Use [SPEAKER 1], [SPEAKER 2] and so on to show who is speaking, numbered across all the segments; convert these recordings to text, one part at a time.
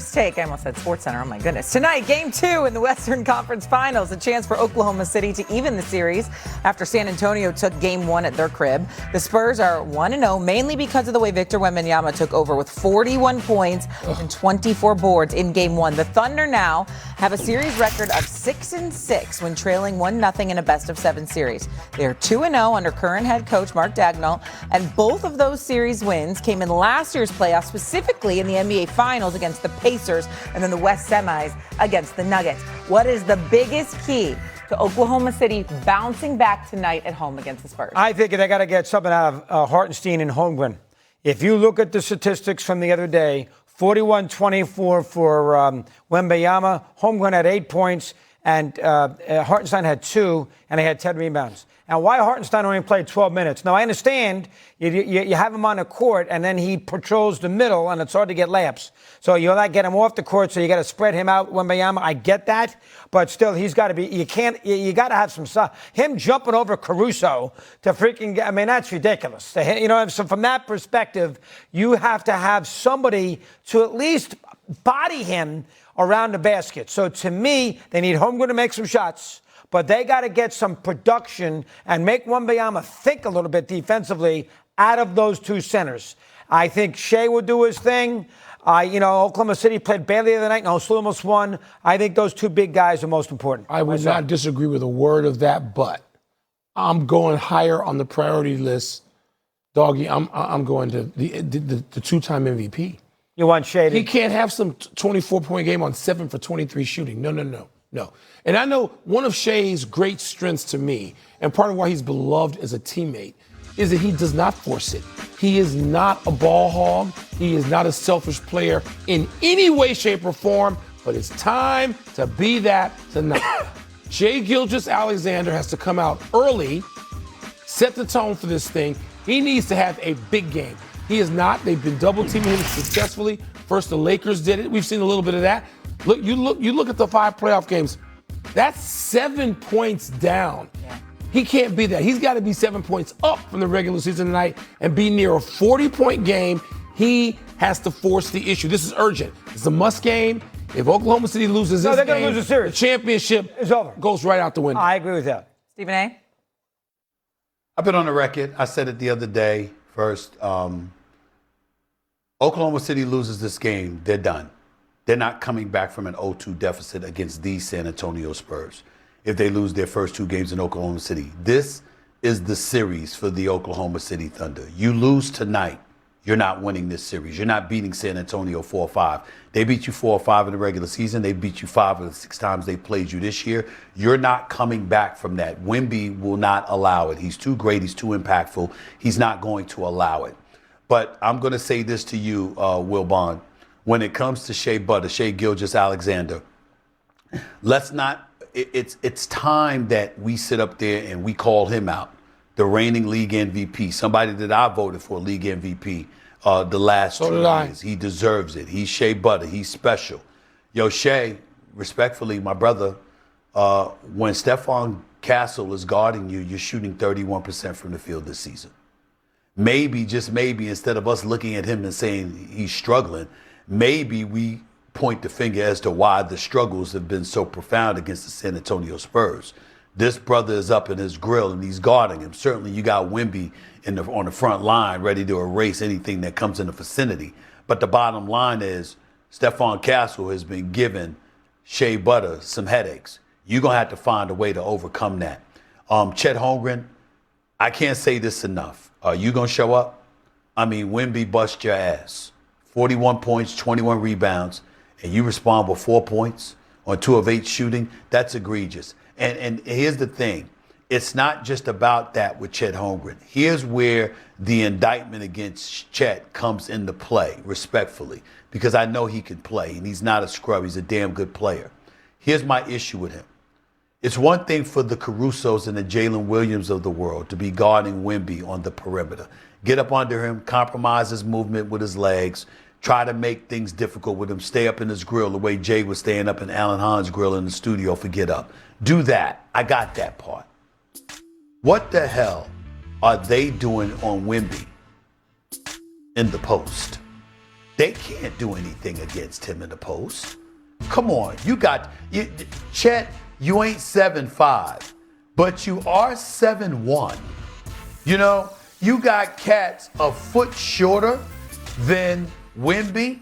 [SPEAKER 1] First take, I almost said SportsCenter, oh my goodness. Tonight, Game 2 in the Western Conference Finals, a chance for Oklahoma City to even the series after San Antonio took Game 1 at their crib. The Spurs are 1-0, mainly because of the way Victor Wembanyama took over with 41 points and 24 boards in Game 1. The Thunder now have a series record of 6-6 when trailing 1-0 in a best-of-7 series. They are 2-0 under current head coach Mark Dagnall, and both of those series wins came in last year's playoffs, specifically in the NBA Finals against the Pacers and then the West semis against the Nuggets. What is the biggest key to Oklahoma City bouncing back tonight at home against the Spurs?
[SPEAKER 2] I think they got to get something out of Hartenstein and Holmgren. If you look at the statistics from the other day, 41-24 for Wembyama. Holmgren had 8 points, and Hartenstein had 2, and he had 10 rebounds. And why Hartenstein only played 12 minutes? Now, I understand you have him on the court, and then he patrols the middle, and it's hard to get layups. So you'll not get him off the court, so you got to spread him out, Wembyama. I get that, but still, he's got to be. You got to have some stuff. Him jumping over Caruso to freaking. I mean, that's ridiculous. So from that perspective, you have to have somebody to at least body him around the basket. So to me, they need Holmgren to make some shots. But they got to get some production and make Wembanyama think a little bit defensively out of those two centers. I think Shea will do his thing. Oklahoma City played badly the other night. No, still almost won. I think those two big guys are most important.
[SPEAKER 3] I would not disagree with a word of that, but I'm going higher on the priority list. Doggy, I'm going to the two-time MVP.
[SPEAKER 2] You want Shea to...
[SPEAKER 3] He can't have some 24-point game on 7 for 23 shooting. No. And I know one of Shea's great strengths to me, and part of why he's beloved as a teammate, is that he does not force it. He is not a ball hog. He is not a selfish player in any way, shape, or form, but it's time to be that tonight. Shai Gilgeous-Alexander has to come out early, set the tone for this thing. He needs to have a big game. He is not. They've been double teaming him successfully. First, the Lakers did it. We've seen a little bit of that. You look at the 5 playoff games. That's 7 points down. Yeah. He can't be that. He's got to be 7 points up from the regular season tonight and be near a 40-point game. He has to force the issue. This is urgent. It's a must game. If Oklahoma City loses this game,
[SPEAKER 2] lose the series.
[SPEAKER 3] The championship
[SPEAKER 2] is over.
[SPEAKER 3] Goes right out the window.
[SPEAKER 2] I agree with that.
[SPEAKER 1] Stephen A?
[SPEAKER 4] I've been on the record. I said it the other day. First, Oklahoma City loses this game, they're done. They're not coming back from an 0-2 deficit against the San Antonio Spurs if they lose their first 2 games in Oklahoma City. This is the series for the Oklahoma City Thunder. You lose tonight, you're not winning this series. You're not beating San Antonio 4-5. They beat you 4-5 in the regular season. They beat you 5 of the 6 times they played you this year. You're not coming back from that. Wemby will not allow it. He's too great. He's too impactful. He's not going to allow it. But I'm going to say this to you, Will Bond. When it comes to Shea Gilgeous-Alexander, let's not. It's time that we sit up there and we call him out, the reigning league MVP, somebody that I voted for league MVP the last 2 years. He deserves it. He's Shea Butter. He's special. Yo, Shea, respectfully, my brother, when Stephon Castle is guarding you, you're shooting 31% from the field this season. Maybe, just maybe, instead of us looking at him and saying he's struggling, maybe we point the finger as to why the struggles have been so profound against the San Antonio Spurs. This brother is up in his grill and he's guarding him. Certainly you got Wemby on the front line ready to erase anything that comes in the vicinity. But the bottom line is Stephon Castle has been giving Shea Butter some headaches. You're going to have to find a way to overcome that. Chet Holmgren, I can't say this enough. Are you going to show up? I mean, Wemby bust your ass. 41 points, 21 rebounds, and you respond with 4 points on 2 of 8 shooting. That's egregious. And here's the thing. It's not just about that with Chet Holmgren. Here's where the indictment against Chet comes into play, respectfully, because I know he can play, and he's not a scrub. He's a damn good player. Here's my issue with him. It's one thing for the Carusos and the Jalen Williams of the world to be guarding Wemby on the perimeter. Get up under him, compromise his movement with his legs, try to make things difficult with him, stay up in his grill the way Jay was staying up in Alan Hahn's grill in the studio for Get Up. Do that. I got that part. What the hell are they doing on Wemby in the post? They can't do anything against him in the post. Come on, Chet, you ain't 7'5", but you are 7'1". You know, you got cats a foot shorter than Wemby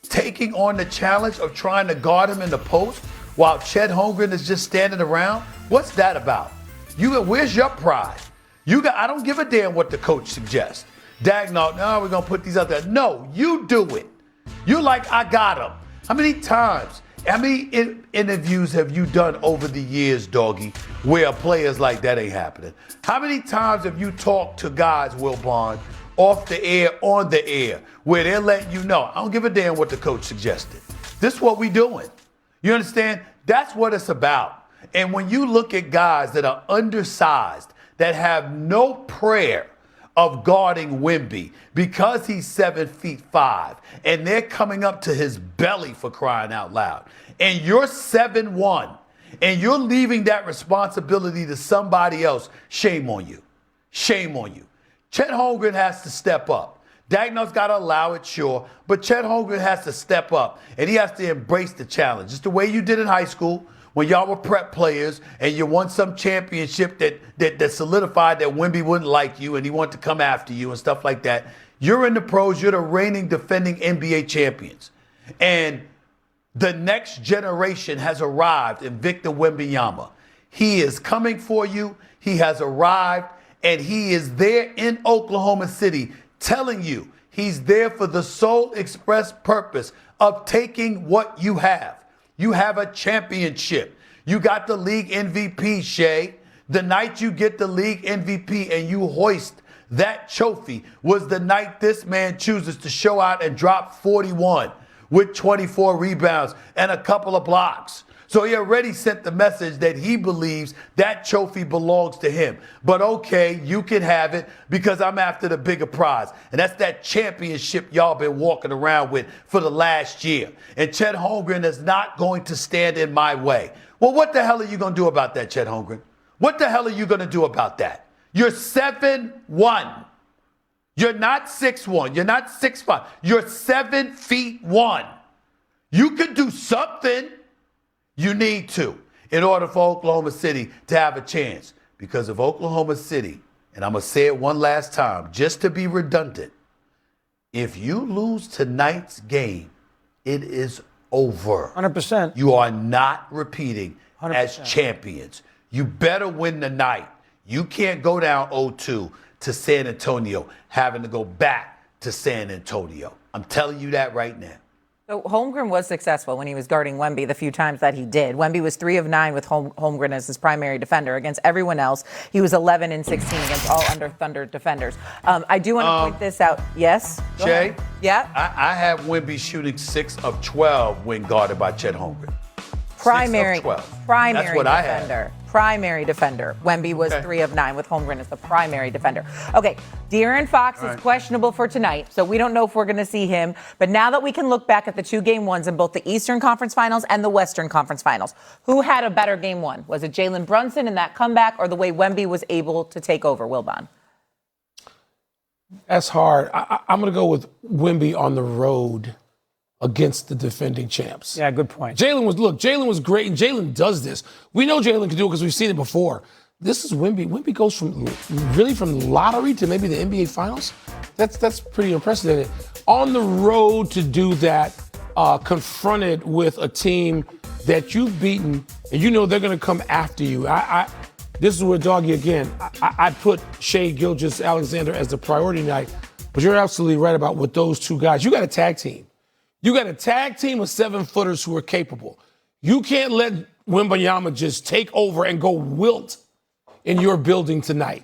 [SPEAKER 4] taking on the challenge of trying to guard him in the post while Chet Holmgren is just standing around. What's that about? Where's your pride? I don't give a damn what the coach suggests. Dagnall, no, we're going to put these out there. No, you do it. You're like, I got him. How many interviews have you done over the years, doggy, where players like that ain't happening? How many times have you talked to guys, Will Bond, off the air, on the air, where they're letting you know, I don't give a damn what the coach suggested. This is what we doing. You understand? That's what it's about. And when you look at guys that are undersized, that have no prayer of guarding Wemby because he's 7'5", and they're coming up to his belly for crying out loud, and you're 7'1", and you're leaving that responsibility to somebody else, shame on you. Shame on you. Chet Holmgren has to step up. Dagnall's got to allow it, sure, but Chet Holmgren has to step up, and he has to embrace the challenge. Just the way you did in high school when y'all were prep players and you won some championship that solidified that Wemby wouldn't like you and he wanted to come after you and stuff like that. You're in the pros. You're the reigning, defending NBA champions. And the next generation has arrived in Victor Wembanyama. He is coming for you. He has arrived, and he is there in Oklahoma City telling you he's there for the sole express purpose of taking what you have. You have a championship. You got the league MVP, Shea. The night you get the league MVP and you hoist that trophy was the night this man chooses to show out and drop 41 with 24 rebounds and a couple of blocks. So he already sent the message that he believes that trophy belongs to him. But okay, you can have it because I'm after the bigger prize. And that's that championship y'all been walking around with for the last year. And Chet Holmgren is not going to stand in my way. Well, what the hell are you going to do about that, Chet Holmgren? What the hell are you going to do about that? You're 7'1". You're not 6'1". You're not 6'5". You're 7'1". You could do something. You need to in order for Oklahoma City to have a chance. Because if Oklahoma City, and I'm going to say it one last time, just to be redundant, if you lose tonight's game, it is over.
[SPEAKER 2] 100%.
[SPEAKER 4] You are not repeating
[SPEAKER 2] 100%.
[SPEAKER 4] As champions. You better win the night. You can't go down 0-2 to San Antonio, having to go back to San Antonio. I'm telling you that right now.
[SPEAKER 1] So Holmgren was successful when he was guarding Wemby the few times that he did. Wemby was 3 of 9 with Holmgren as his primary defender. Against everyone else, he was 11 and 16 against all under Thunder defenders. I do want to point this out. Yes?
[SPEAKER 4] Jay?
[SPEAKER 1] Yeah?
[SPEAKER 4] I have Wemby shooting 6 of 12 when guarded by Chet Holmgren.
[SPEAKER 1] Primary
[SPEAKER 4] 6 of 12.
[SPEAKER 1] Primary
[SPEAKER 4] That's what
[SPEAKER 1] defender.
[SPEAKER 4] I had.
[SPEAKER 1] Primary defender. Wemby was 3 of 9 with Holmgren as the primary defender. Okay, De'Aaron Fox is questionable for tonight, so we don't know if we're going to see him. But now that we can look back at the 2 game ones in both the Eastern Conference Finals and the Western Conference Finals, who had a better game one? Was it Jalen Brunson in that comeback or the way Wemby was able to take over, Wilbon?
[SPEAKER 3] That's hard. I'm going to go with Wemby on the road against the defending champs.
[SPEAKER 2] Yeah, good point.
[SPEAKER 3] Jalen was great, and Jalen does this. We know Jalen can do it because we've seen it before. This is Wemby. Wemby goes from lottery to maybe the NBA Finals. That's pretty unprecedented. On the road to do that, confronted with a team that you've beaten, and you know they're going to come after you. This is where, Doggy, again, I put Shea Gilgeous-Alexander as the priority night, but you're absolutely right about with those 2 guys. You got a tag team. You got a tag team of 7-footers who are capable. You can't let Wembanyama just take over and go wilt in your building tonight.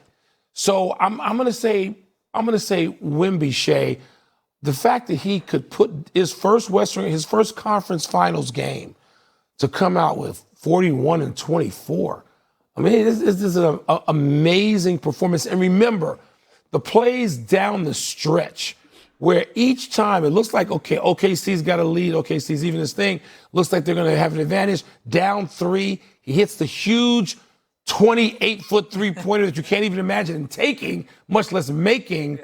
[SPEAKER 3] So I'm gonna say Wemby, Shea. The fact that he could put his first conference finals game to come out with 41 and 24. I mean, this is an amazing performance. And remember, the plays down the stretch, where each time it looks like, okay, OKC's got a lead, OKC's even this thing, looks like they're going to have an advantage. Down 3, he hits the huge 28-foot three-pointer that you can't even imagine taking, much less making.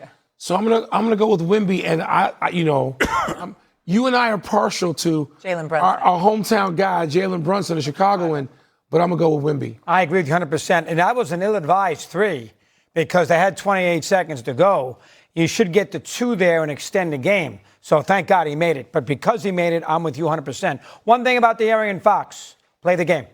[SPEAKER 3] So I'm gonna go with Wemby, and you and I are partial to
[SPEAKER 1] Jalen Brunson,
[SPEAKER 3] our hometown guy, Jalen Brunson, a Chicagoan, but I'm gonna go with Wemby.
[SPEAKER 2] I agree with you 100%. And that was an ill-advised 3 because they had 28 seconds to go. You should get the 2 there and extend the game. So thank God he made it. But because he made it, I'm with you 100%. One thing about the De'Aaron Fox, play the game,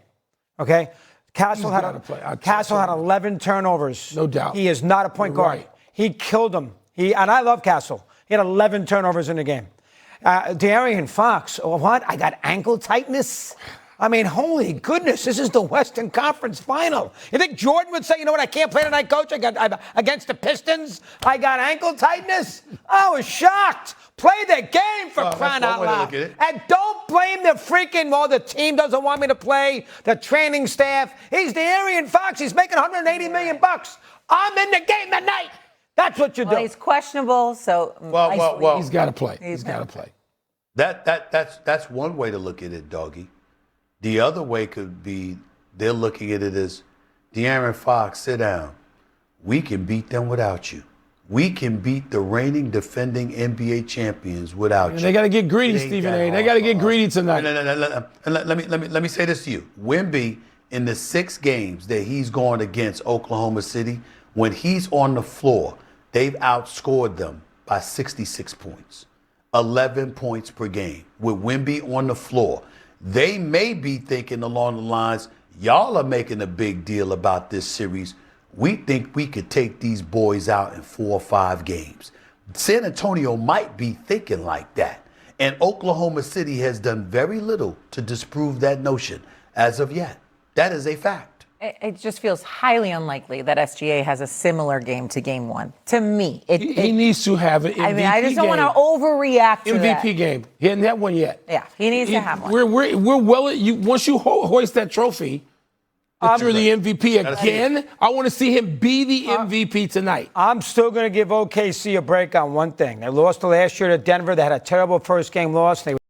[SPEAKER 2] okay? Castle had 11 turnovers.
[SPEAKER 3] No doubt.
[SPEAKER 2] He is not a point guard.
[SPEAKER 3] Right.
[SPEAKER 2] He killed them. And I love Castle. He had 11 turnovers in the game. De'Aaron Fox, what? I got ankle tightness? I mean, holy goodness, this is the Western Conference Final. You think Jordan would say, you know what, I can't play tonight, coach? Against the Pistons, I got ankle tightness? I was shocked. Play the game for crying out loud. And don't blame the the team doesn't want me to play, the training staff. He's De'Aaron Fox. He's making $180 million. I'm in the game tonight. That's what you do.
[SPEAKER 1] He's questionable, so
[SPEAKER 3] he's got to play. He's got to play.
[SPEAKER 4] That's one way to look at it, doggy. The other way could be they're looking at it as De'Aaron Fox, sit down. We can beat them without you. We can beat the reigning, defending NBA champions without you.
[SPEAKER 3] They got to get greedy, Stephen A. They got to get greedy tonight.
[SPEAKER 4] Let me say this to you. Wemby, in the 6 games that he's going against Oklahoma City, when he's on the floor, they've outscored them by 66 points, 11 points per game. With Wemby on the floor, they may be thinking along the lines, y'all are making a big deal about this series. We think we could take these boys out in 4 or 5 games. San Antonio might be thinking like that. And Oklahoma City has done very little to disprove that notion as of yet. That is a fact.
[SPEAKER 1] It just feels highly unlikely that SGA has a similar game to Game 1. To me,
[SPEAKER 3] he needs to have an MVP game.
[SPEAKER 1] I mean, I just don't want to overreact to that.
[SPEAKER 3] MVP game. He hasn't had one yet.
[SPEAKER 1] Yeah, he needs to have one.
[SPEAKER 3] We're well. Once you hoist that trophy, that you're the MVP again. I want to see him be the MVP tonight.
[SPEAKER 2] I'm still going to give OKC a break on one thing. They lost the last year to Denver. They had a terrible first game loss. They